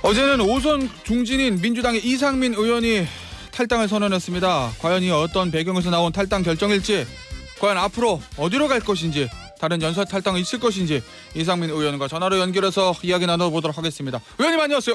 어제는 5선 중진인 민주당의 이상민 의원이 탈당을 선언했습니다. 과연 이 어떤 배경에서 나온 탈당 결정일지, 과연 앞으로 어디로 갈 것인지, 다른 연쇄 탈당이 있을 것인지 이상민 의원과 전화로 연결해서 이야기 나눠보도록 하겠습니다. 의원님 안녕하세요.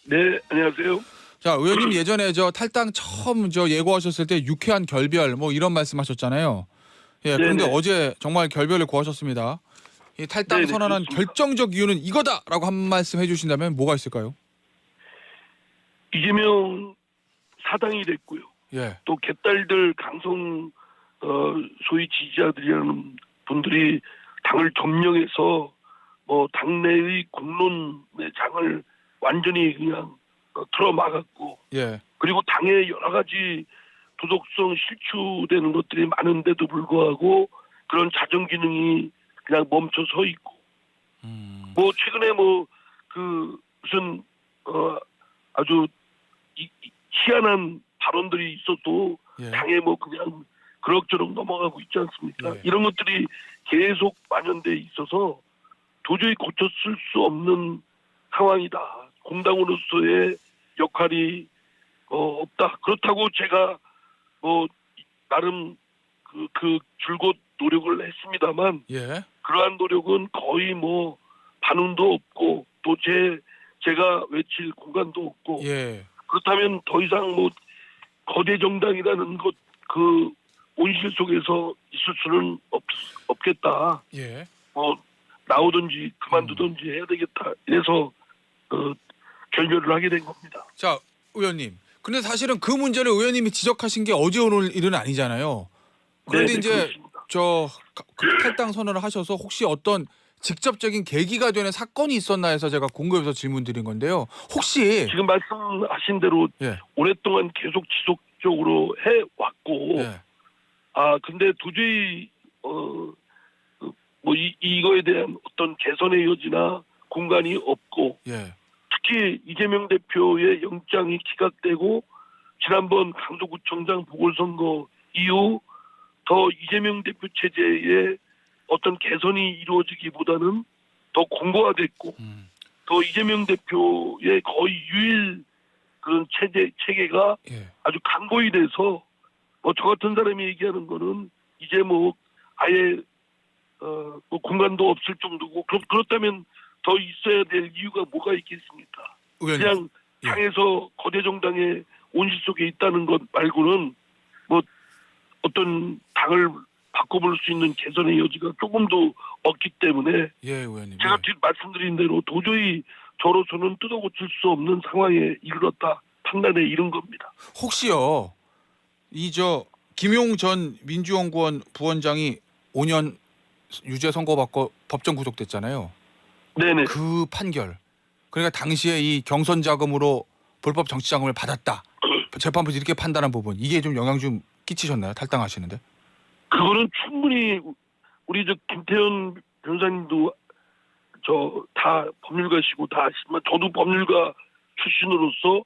네, 안녕하세요. 자, 의원님 예전에 탈당 처음 예고하셨을 때 유쾌한 결별 이런 말씀하셨잖아요. 예, 그런데 어제 정말 결별을 고하셨습니다. 이 탈당 네네, 선언한 그렇습니다. 결정적 이유는 이거다라고 한 말씀 해주신다면 뭐가 있을까요? 이재명 사당이 됐고요. 예, 또 개딸들 강성 소위 지지자들이라는 분들이 당을 점령해서 당내의 공론의 장을 완전히 그냥 틀어막았고, 예, 그리고 당의 여러 가지 도덕성 실추되는 것들이 많은데도 불구하고 그런 자정 기능이 그냥 멈춰 서 있고, 최근에 무슨 아주 희한한 발언들이 있어도 예. 당에 그냥 그럭저럭 넘어가고 있지 않습니까? 예. 이런 것들이 계속 만연돼 있어서 도저히 고쳤을 수 없는 상황이다. 공당으로서의 역할이 없다. 그렇다고 제가 나름 그 줄곧 노력을 했습니다만, 예, 그러한 노력은 거의 반응도 없고 또 제가 외칠 공간도 없고, 예, 그렇다면 더 이상 거대 정당이라는 그 온실 속에서 있을 수는 없겠다. 예. 나오든지 그만두든지 해야 되겠다. 이래서 결별을 하게 된 겁니다. 자, 의원님. 근데 사실은 그 문제를 의원님이 지적하신 게 어제 오늘 일은 아니잖아요. 그런데 네네, 이제 그렇습니다. 탈당 선언을 하셔서 혹시 어떤 직접적인 계기가 되는 사건이 있었나 해서 제가 궁금해서 질문드린 건데요. 혹시 지금 말씀하신 대로 예, 오랫동안 계속 지속적으로 해왔고, 예, 근데 도저히 이거에 대한 어떤 개선의 여지나 공간이 없고, 예, 특히 이재명 대표의 영장이 기각되고 지난번 강서구청장 보궐선거 이후 더 이재명 대표 체제의 어떤 개선이 이루어지기보다는 더 공고화됐고, 더 이재명 대표의 거의 유일 그런 체계가 예. 아주 강고히 돼서 저 같은 사람이 얘기하는 거는 이제 아예 공간도 없을 정도고, 그렇다면 더 있어야 될 이유가 뭐가 있겠습니까? 의원님. 그냥 예. 당에서 거대 정당의 온실 속에 있다는 것 말고는 어떤 당을 바꿔볼 수 있는 개선의 여지가 조금도 없기 때문에, 예, 의원님. 제가 예. 말씀드린 대로 도저히 저로서는 뜯어고칠 수 없는 상황에 이르렀다 판단에 이른 겁니다. 혹시요, 김용 전 민주연구원 부원장이 5년 유죄 선고받고 법정 구속됐잖아요. 네네. 그 판결, 그러니까 당시에 이 경선 자금으로 불법 정치 자금을 받았다, 재판부에서 이렇게 판단한 부분, 이게 좀 영향 좀 끼치셨나요? 탈당하시는데? 그거는 충분히 우리 김태현 변호사님도 다 법률가시고 다 아시지만, 저도 법률가 출신으로서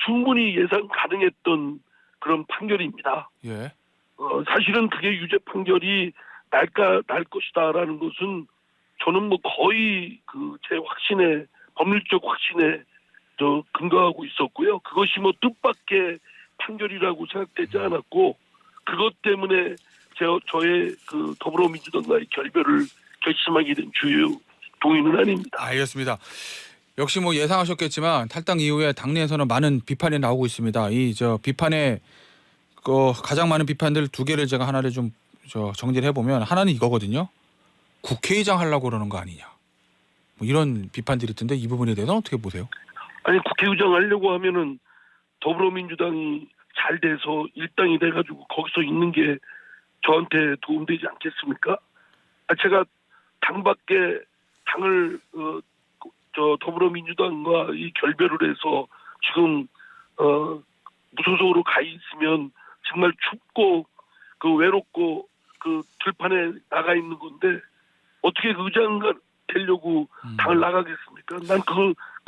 충분히 예상 가능했던 그런 판결입니다. 예, 사실은 그게 유죄 판결이 날 것이다라는 것은 저는 거의 제 확신에, 법률적 확신에 근거하고 있었고요. 그것이 뜻밖의 판결이라고 생각되지 않았고, 그것 때문에 저의 더불어민주당과의 결별을 결심하게 된 주요 동의는 아닙니다. 알겠습니다. 역시 예상하셨겠지만 탈당 이후에 당내에서는 많은 비판이 나오고 있습니다. 비판의 가장 많은 비판들 두 개를 제가 하나를 좀 정리를 해보면, 하나는 이거거든요. 국회의장 하려고 그러는 거 아니냐, 이런 비판들이 있던데, 이 부분에 대해서는 어떻게 보세요? 아니, 국회의장 하려고 하면은 더불어민주당이 잘 돼서 일당이 돼가지고 거기서 있는 게 저한테 도움되지 않겠습니까? 제가 당을 더불어민주당과 이 결별을 해서 지금 무소속으로 가 있으면 정말 춥고 외롭고 들판에 나가 있는 건데, 어떻게 의장가 되려고 당을 나가겠습니까? 난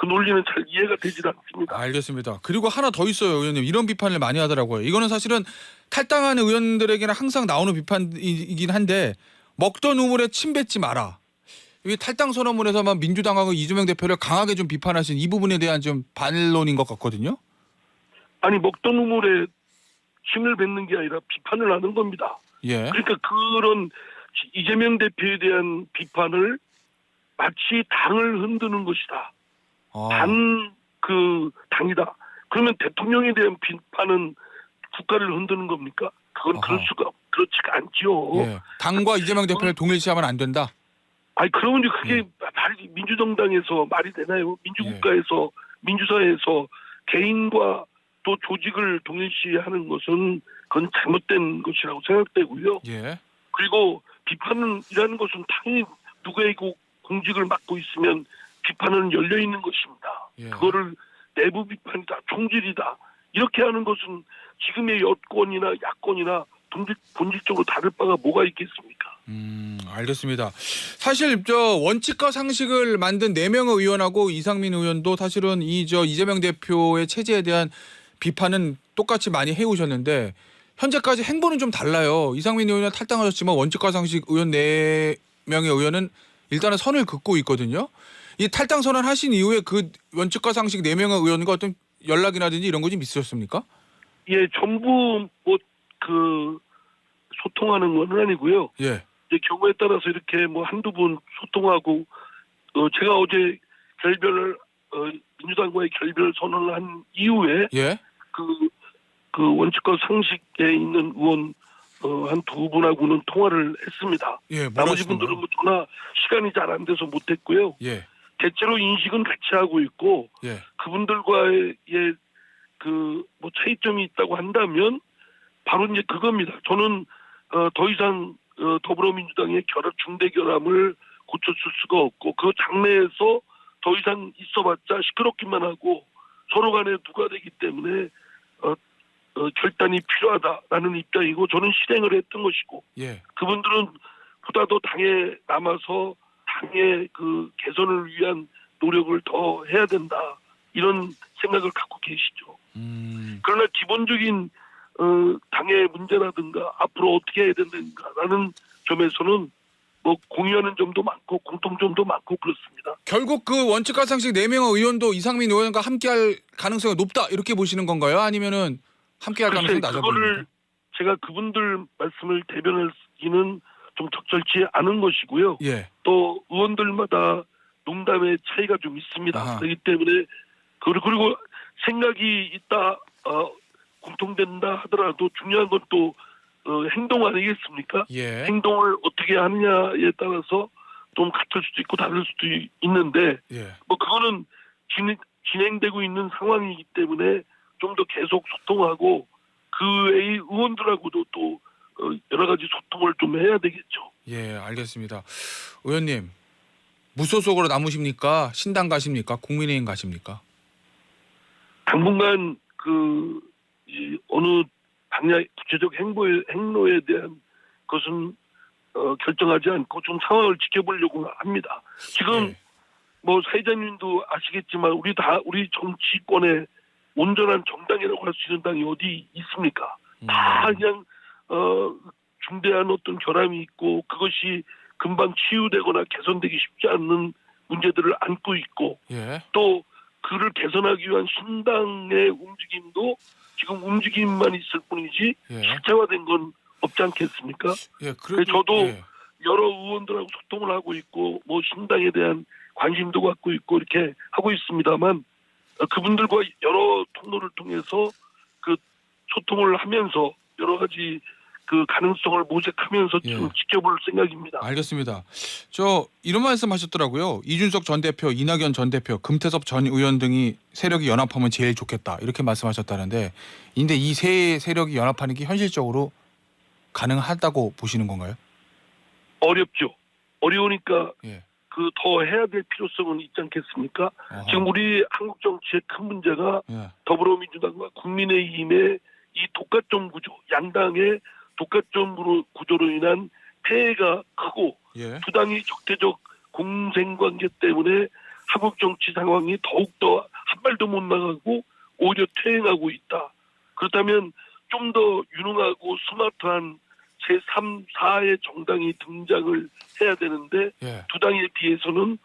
그 논리는 잘 이해가 되질 않습니다. 알겠습니다. 그리고 하나 더 있어요, 의원님. 이런 비판을 많이 하더라고요. 이거는 사실은 탈당하는 의원들에게는 항상 나오는 비판이긴 한데, 먹던 우물에 침 뱉지 마라. 이 탈당 선언문에서만 민주당하고 이재명 대표를 강하게 좀 비판하신 이 부분에 대한 좀 반론인 것 같거든요. 아니 먹던 우물에 침을 뱉는 게 아니라 비판을 하는 겁니다. 예. 그러니까 그런 이재명 대표에 대한 비판을 마치 당을 흔드는 것이다. 당이다. 그러면 대통령에 대한 비판은 국가를 흔드는 겁니까? 그건 그렇지가 않지요. 예. 당과 이재명 대표를 동일시하면 안 된다. 아니 그러면 그게 말이 민주정당에서 말이 되나요? 민주국가에서 민주사회에서 개인과 또 조직을 동일시하는 것은 그건 잘못된 것이라고 생각되고요. 예. 그리고 비판이라는 것은 당연히 누구의 공직을 맡고 있으면 비판은 열려 있는 것입니다. 예. 그거를 내부 비판이다, 총질이다 이렇게 하는 것은 지금의 여권이나 야권이나 본질적으로 다를 바가 뭐가 있겠습니까? 알겠습니다. 사실 저 원칙과 상식을 만든 4명의 의원하고 이상민 의원도 사실은 이재명 대표의 체제에 대한 비판은 똑같이 많이 해오셨는데 현재까지 행보는 좀 달라요. 이상민 의원은 탈당하셨지만 원칙과 상식 의원 4명의 의원은 일단은 선을 긋고 있거든요. 이 탈당 선언 하신 이후에 그 원칙과 상식 4명의 의원과 어떤 연락이라든지 이런 거 좀 있으셨습니까? 예, 전부 소통하는 건 아니고요. 예. 이제 경우에 따라서 이렇게 한두 분 소통하고 제가 어제 민주당과의 결별 선언을 한 이후에 예. 그 원칙과 상식에 있는 의원 한 두 분하고는 통화를 했습니다. 예. 나머지 분들은 전화 시간이 잘 안 돼서 못했고요. 예. 대체로 인식은 같이 하고 있고 예. 그분들과의 차이점이 있다고 한다면 바로 이제 그겁니다. 저는 더 이상 더불어민주당의 중대 결함을 고쳤을 수가 없고 그 장내에서 더 이상 있어봤자 시끄럽기만 하고 서로 간에 누가 되기 때문에 결단이 필요하다라는 입장이고 저는 실행을 했던 것이고 예. 그분들은 보다 더 당에 남아서 당의 개선을 위한 노력을 더 해야 된다 이런 생각을 갖고 계시죠. 그러나 기본적인 당의 문제라든가 앞으로 어떻게 해야 된다라는 점에서는 공유하는 점도 많고 공통점도 많고 그렇습니다. 결국 그 원칙과 상식 4명의 의원도 이상민 의원과 함께할 가능성이 높다 이렇게 보시는 건가요? 아니면은 함께할 가능성이 낮아 보입니까? 그거를 제가 그분들 말씀을 대변하기는 좀 적절치 않은 것이고요. 예. 또 의원들마다 농담의 차이가 좀 있습니다. 아하. 그렇기 때문에 그리고 생각이 있다 공통된다 하더라도 중요한 건 또 행동 아니겠습니까? 예. 행동을 어떻게 하느냐에 따라서 좀 같을 수도 있고 다를 수도 있는데 예. 그거는 진행되고 있는 상황이기 때문에 좀 더 계속 소통하고 그 외의 의원들하고도 또 여러 가지 소통을 좀 해야 되겠죠. 예, 알겠습니다. 의원님, 무소속으로 남으십니까? 신당 가십니까? 국민의힘 가십니까? 당분간 어느 방향 구체적 행로에 대한 것은 결정하지 않고 좀 상황을 지켜보려고 합니다. 지금 예. 사회자님도 아시겠지만 우리 정치권의 온전한 정당이라고 할 수 있는 당이 어디 있습니까? 다 그냥 중대한 어떤 결함이 있고 그것이 금방 치유되거나 개선되기 쉽지 않는 문제들을 안고 있고 예. 또 그를 개선하기 위한 신당의 움직임도 지금 움직임만 있을 뿐이지 예. 실체화된 건 없지 않겠습니까? 예, 그래서 저도 여러 의원들하고 소통을 하고 있고 신당에 대한 관심도 갖고 있고 이렇게 하고 있습니다만 그분들과 여러 통로를 통해서 소통을 하면서 여러 가지 가능성을 모색하면서 좀 지켜볼 생각입니다. 알겠습니다. 이런 말씀하셨더라고요. 이준석 전 대표, 이낙연 전 대표, 금태섭 전 의원 등이 세력이 연합하면 제일 좋겠다 이렇게 말씀하셨다는데, 근데 이 세 세력이 연합하는 게 현실적으로 가능하다고 보시는 건가요? 어렵죠. 어려우니까 예. 더 해야 될 필요성은 있지 않겠습니까? 어허. 지금 우리 한국 정치의 큰 문제가 더불어민주당과 국민의힘의 이 독과점 구조, 양당의 독과점 구조로 인한 폐해가 크고 두 당이 적대적 공생관계 때문에 한국 정치 상황이 더욱더 한 발도 못 나가고 오히려 퇴행하고 있다. 그렇다면 좀 더 유능하고 스마트한 제3, 4의 정당이 등장을 해야 되는데 예. 두 당에 비해서는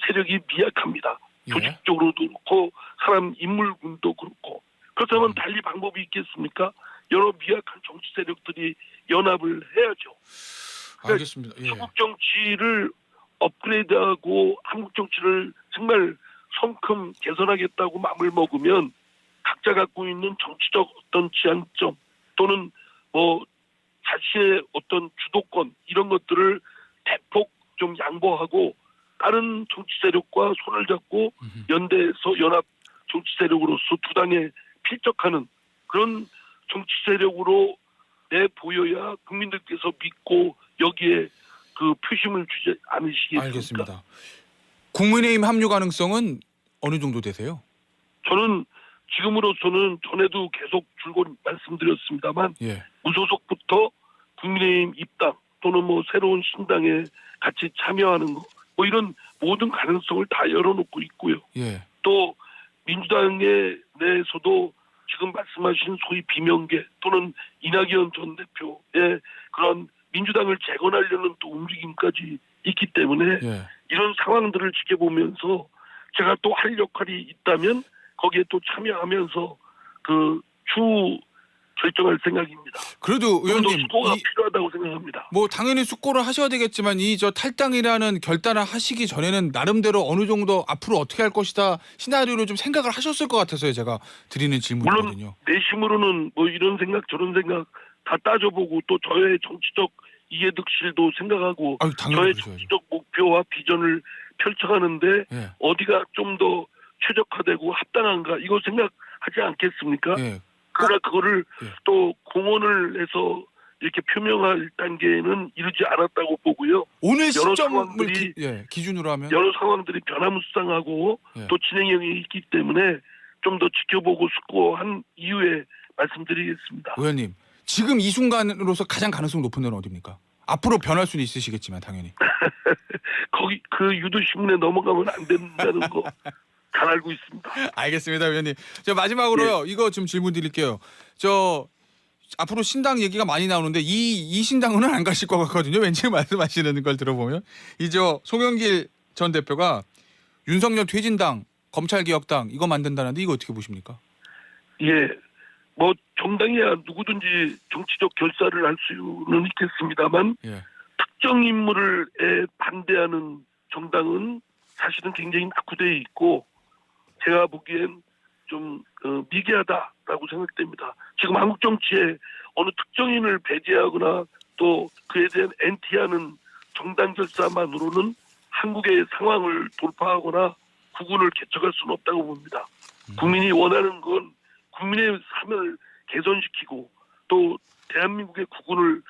세력이 미약합니다. 예. 조직적으로도 그렇고 사람 인물군도 그렇고 그렇다면 달리 방법이 있겠습니까? 여러 미약한 정치 세력들이 연합을 해야죠. 알겠습니다. 예. 한국 정치를 업그레이드하고 한국 정치를 정말 성큼 개선하겠다고 마음을 먹으면 각자 갖고 있는 정치적 어떤 지향점 또는 뭐 자신의 어떤 주도권 이런 것들을 대폭 좀 양보하고 다른 정치 세력과 손을 잡고 연대해서 연합 정치 세력으로서 두 당에 필적하는 그런 정치 세력으로 내보여야 국민들께서 믿고 여기에 그 표심을 주지 않으시겠습니까? 알겠습니다. 국민의힘 합류 가능성은 어느 정도 되세요? 저는 지금으로서는 전에도 계속 줄곧 말씀드렸습니다만 예. 무소속부터 국민의힘 입당 또는 뭐 새로운 신당에 같이 참여하는 거 뭐 이런 모든 가능성을 다 열어놓고 있고요. 예. 또 민주당의 내에서도 지금 말씀하신 소위 비명계 또는 이낙연 전 대표의 그런 민주당을 재건하려는 또 움직임까지 있기 때문에 예. 이런 상황들을 지켜보면서 제가 또 할 역할이 있다면 거기에 또 참여하면서 그 추후 결정할 생각입니다. 그래도 좀더 의원님 수고가 필요하다고 생각합니다. 뭐 당연히 숙고를 하셔야 되겠지만 이 저 탈당이라는 결단을 하시기 전에는 나름대로 어느 정도 앞으로 어떻게 할 것이다 시나리오를 좀 생각을 하셨을 것 같아서요. 제가 드리는 질문이거든요. 물론 내심으로는 뭐 이런 생각 저런 생각 다 따져보고 또 저의 정치적 이해득실도 생각하고 아유, 당연히 저의 그러셔야죠. 정치적 목표와 비전을 펼쳐가는데 예. 어디가 좀 더 최적화되고 합당한가 이거 생각하지 않겠습니까? 예. 그러나 그거를 예. 또 공언을 해서 이렇게 표명할 단계에는 이르지 않았다고 보고요. 오늘 여러 시점을 상황들이 기준으로 하면 여러 상황들이 변화무쌍하고 예. 또 진행형이 있기 때문에 좀 더 지켜보고 숙고한 이후에 말씀드리겠습니다. 의원님 지금 이 순간으로서 가장 가능성 높은 데는 어디입니까? 앞으로 변할 수는 있으시겠지만 당연히. 거기 그 유도신문에 넘어가면 안 된다는 거 잘 알고 있습니다. 알겠습니다, 의원님. 저 마지막으로요. 이거 좀 질문 드릴게요. 저 앞으로 신당 얘기가 많이 나오는데 이 신당은 안 가실 것 같거든요. 왠지 말씀하시는 걸 들어보면 이저 송영길 전 대표가 윤석열 퇴진당, 검찰개혁당 이거 만든다는데 이거 어떻게 보십니까? 예, 뭐 정당이야 누구든지 정치적 결사를 할 수는 있겠습니다만 예. 특정 인물에 반대하는 정당은 사실은 굉장히 낙후되어 있고 제가 보기엔 좀 미개하다라고 생각됩니다. 지금 한국 정치에 어느 특정인을 배제하거나 또 그에 대한 엔티하는 정당 결사만으로는 한국의 상황을 돌파하거나 국군을 개척할 수는 없다고 봅니다. 국민이 원하는 건 국민의 삶을 개선시키고 또 대한민국의 국군을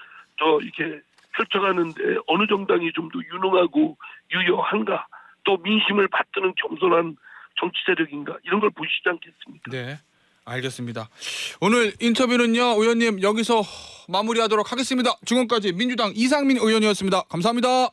이렇게 펼쳐가는데 어느 정당이 좀 더 유능하고 유효한가 또 민심을 받드는 겸손한 정치 세력인가 이런 걸 보시지 않겠습니까? 네. 알겠습니다. 오늘 인터뷰는요. 의원님 여기서 마무리하도록 하겠습니다. 지금까지 민주당 이상민 의원이었습니다. 감사합니다.